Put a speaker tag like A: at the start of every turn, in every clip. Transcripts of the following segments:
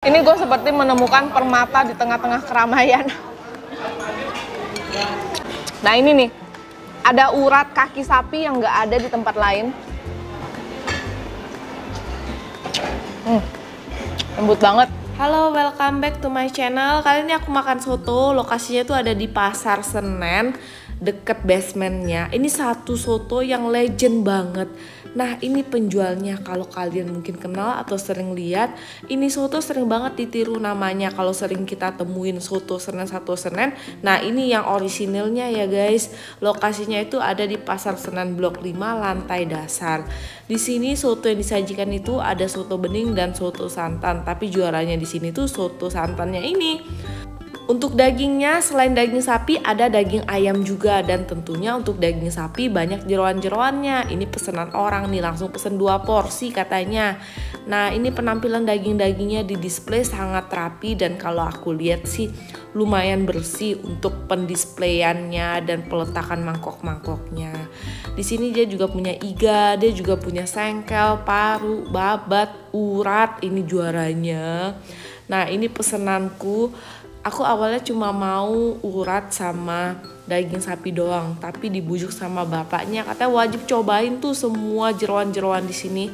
A: Ini gue seperti menemukan permata di tengah-tengah keramaian. Nah ini nih, ada urat kaki sapi yang nggak ada di tempat lain. Lembut banget. Halo, welcome back to my channel. Kali ini aku makan soto. Lokasinya tuh ada di Pasar Senen, deket basementnya. Ini satu soto yang legend banget. Nah ini penjualnya, kalau kalian mungkin kenal atau sering lihat, ini soto sering banget ditiru namanya. Kalau sering kita temuin soto Senen satu Senen, nah ini yang orisinilnya ya guys. Lokasinya itu ada di Pasar Senen Blok 5 lantai dasar. Di sini soto yang disajikan itu ada soto bening dan soto santan, tapi juaranya di sini tuh soto santannya ini. Untuk dagingnya, selain daging sapi ada daging ayam juga, dan tentunya untuk daging sapi banyak jeroan-jeroannya. Ini pesanan orang nih, langsung pesen 2 porsi katanya. Nah ini penampilan daging-dagingnya di display sangat rapi, dan kalau aku lihat sih lumayan bersih untuk pendisplayannya dan peletakan mangkok-mangkoknya. Di sini dia juga punya iga, dia juga punya sengkel, paru, babat, urat, ini juaranya. Nah ini pesenanku. Aku awalnya cuma mau urat sama daging sapi doang, tapi dibujuk sama bapaknya katanya wajib cobain tuh semua jeroan-jeroan di sini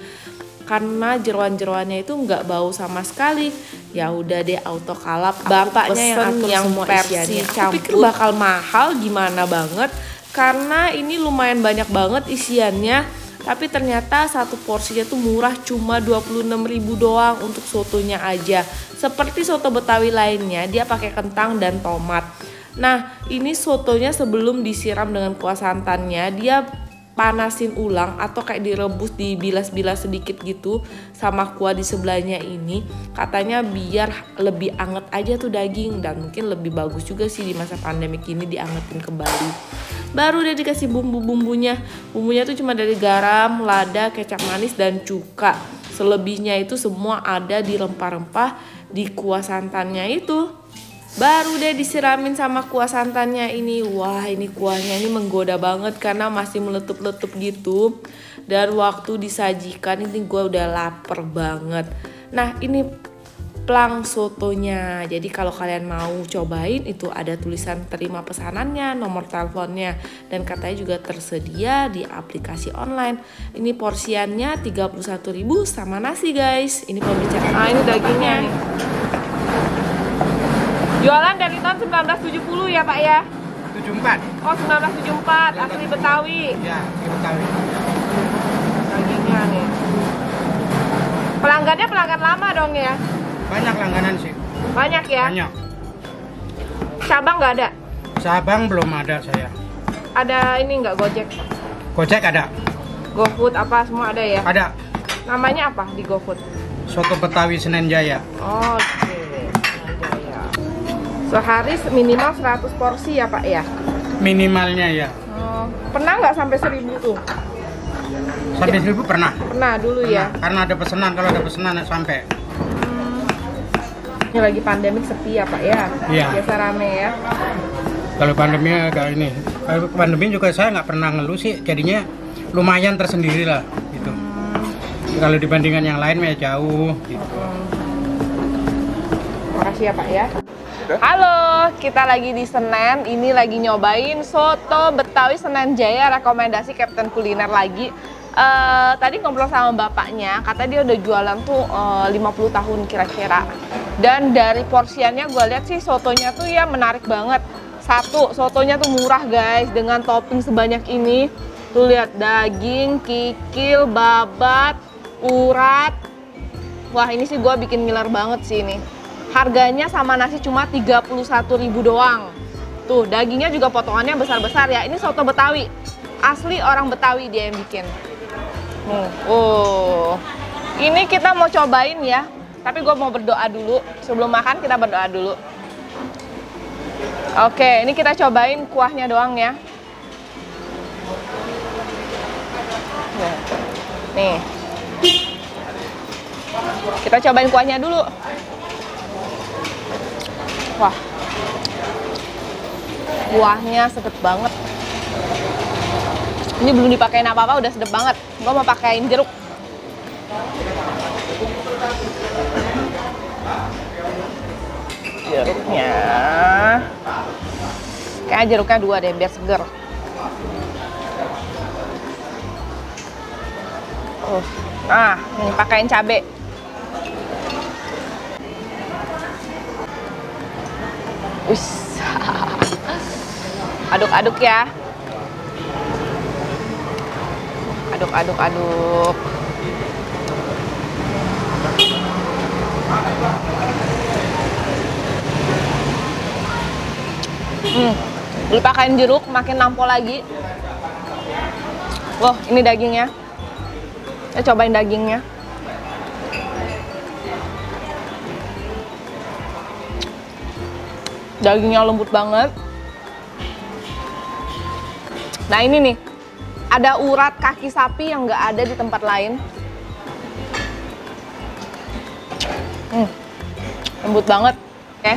A: karena jeroan-jeroannya itu nggak bau sama sekali. Ya udah deh, auto kalap. Bapaknya yang versi campur. Aku pikir bakal mahal gimana banget karena ini lumayan banyak banget isiannya. Tapi ternyata satu porsinya tuh murah, cuma 26.000 doang untuk sotonya aja. Seperti soto Betawi lainnya, dia pakai kentang dan tomat. Nah, ini sotonya sebelum disiram dengan kuah santannya, dia panasin ulang atau kayak direbus, dibilas-bilas sedikit gitu sama kuah di sebelahnya ini. Katanya biar lebih anget aja tuh daging, dan mungkin lebih bagus juga sih di masa pandemik ini diangetin kembali. Baru dia dikasih bumbu-bumbunya. Bumbunya tuh cuma dari garam, lada, kecap manis, dan cuka. Selebihnya itu semua ada di rempah-rempah di kuah santannya itu. Baru deh disiramin sama kuah santannya ini. Wah ini kuahnya ini menggoda banget karena masih meletup-letup gitu. Dan waktu disajikan ini gue udah lapar banget. Nah ini plang sotonya. Jadi kalau kalian mau cobain itu ada tulisan terima pesanannya, nomor teleponnya, dan katanya juga tersedia di aplikasi online. Ini porsiannya 31.000 sama nasi guys. Ini pembicaraan. Nah ini dagingnya nih. Jualan dari tahun 1970 ya Pak ya?
B: 74.
A: Oh 1974, asli Betawi.
B: Ya, asli Betawi.
A: Dagingnya nih. Pelanggannya pelanggan lama dong ya?
B: Banyak langganan sih.
A: Banyak ya?
B: Banyak.
A: Cabang nggak ada?
B: Sabang belum ada saya.
A: Ada ini nggak Gojek?
B: Gojek ada.
A: GoFood apa semua ada ya?
B: Ada.
A: Namanya apa di GoFood?
B: Soto Betawi Senen Jaya.
A: Oh, oke. Jaya. Sehari minimal 100 porsi ya Pak ya?
B: Minimalnya ya.
A: Oh, pernah nggak sampai 1.000 tuh?
B: Sampai 1.000 pernah.
A: Pernah dulu ya?
B: Karena ada pesanan, kalau ada pesanan sampai.
A: Ini lagi pandemik sepi ya Pak ya?
B: Iya.
A: Biasa rame ya?
B: Kalau pandemi agak ini. Kalau pandemi juga saya nggak pernah ngeluh sih. Jadinya lumayan tersendiri lah gitu. Kalau dibandingkan yang lain ya jauh gitu.
A: Makasih ya Pak ya. Halo, kita lagi di Senen. Ini lagi nyobain soto Betawi Senen Jaya, rekomendasi Kapten Kuliner lagi. Tadi ngobrol sama bapaknya, katanya dia udah jualan tuh 50 tahun kira-kira. Dan dari porsiannya gue lihat sih sotonya tuh ya menarik banget. Satu, sotonya tuh murah guys, dengan topping sebanyak ini. Tuh lihat daging, kikil, babat, urat. Wah ini sih gue bikin ngiler banget sih ini. Harganya sama nasi cuma 31.000 doang. Tuh dagingnya juga potongannya besar-besar ya. Ini soto Betawi, asli orang Betawi dia yang bikin. Oh, ini kita mau cobain ya. Tapi gue mau berdoa dulu. Sebelum makan kita berdoa dulu. Oke, ini kita cobain kuahnya doang ya. Nih. Kita cobain kuahnya dulu. Wah. Kuahnya sedep banget. Ini belum dipakein apa-apa udah sedep banget. Gue mau pakein jeruk. jeruknya. Kayak jeruknya 2 deh biar seger. Nah, ini pakaiin cabe. Wis. Aduk-aduk ya. Aduk. Dipakein jeruk makin nampol lagi. Wah, ini dagingnya. Kita cobain dagingnya. Dagingnya lembut banget. Nah ini nih, ada urat kaki sapi yang nggak ada di tempat lain. Lembut banget. Oke.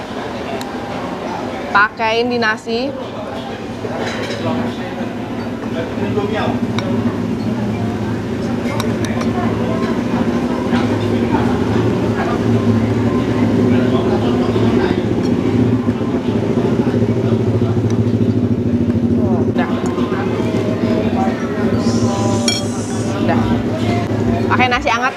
A: Pakein di nasi. Udah. Pakai nasi hangat.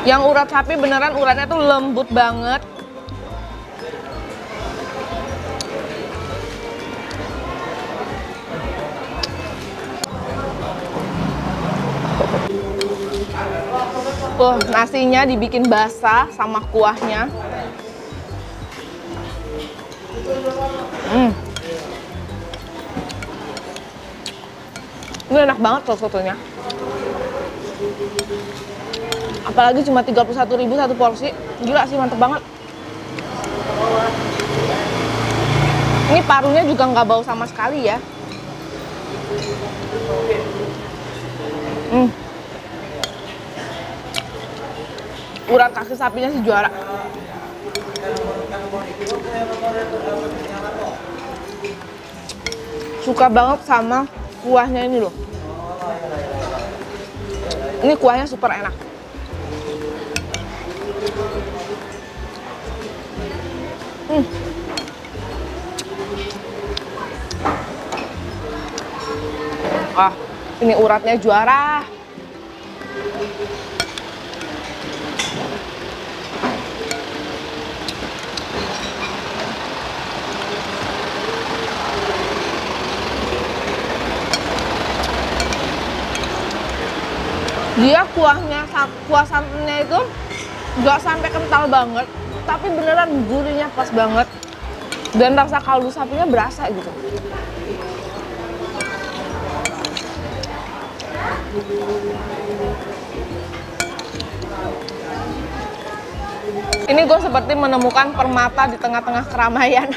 A: Yang urat sapi beneran uratnya tuh lembut banget. Nasinya dibikin basah sama kuahnya. Ini enak banget loh sotonya. Apalagi cuma 31.000 satu porsi. Gila sih, mantep banget. Ini parunya juga nggak bau sama sekali ya. Urat kaki sapinya sih juara. Suka banget sama kuahnya ini loh. Ini kuahnya super enak. Wah, ini uratnya juara. Dia kuah santannya itu nggak sampai kental banget, tapi beneran gurihnya pas banget, dan rasa kaldu sapinya berasa gitu. Ini gue seperti menemukan permata di tengah-tengah keramaian.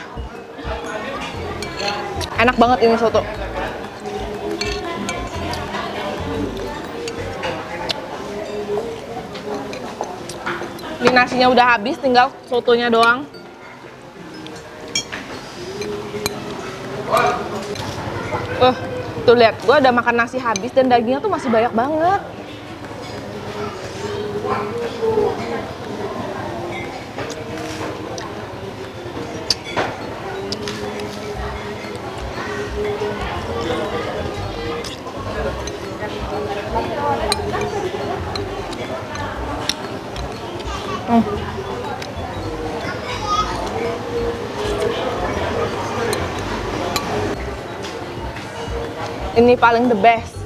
A: Enak banget ini soto. Ini nasinya udah habis, tinggal sotonya doang. Tuh lihat, gue udah makan nasi habis dan dagingnya tuh masih banyak banget. Ini paling the best.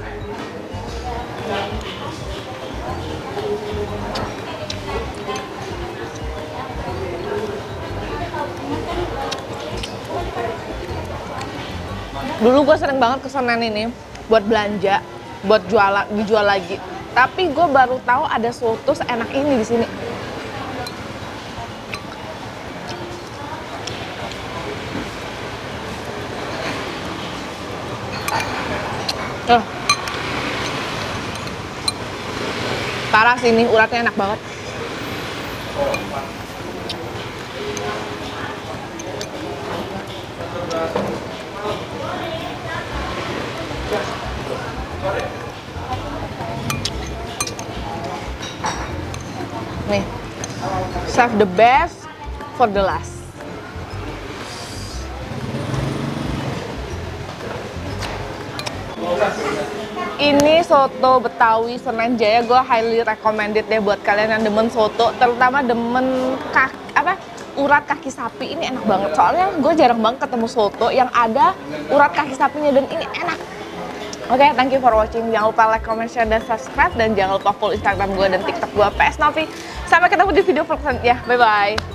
A: Dulu gue sering banget ke Senen ini buat belanja, buat dijual lagi. Tapi gue baru tahu ada soto seenak ini di sini. Parah sih, ini uratnya enak banget. Nih, save the best for the last. Ini soto Betawi Senen Jaya, gue highly recommended deh buat kalian yang demen soto, terutama demen urat kaki sapi. Ini enak banget, soalnya gue jarang banget ketemu soto yang ada urat kaki sapinya dan ini enak. Oke, thank you for watching. Jangan lupa like, comment, share, dan subscribe, dan jangan lupa follow Instagram gue dan TikTok gue PS Novi. Sampai ketemu di video selanjutnya. Bye bye.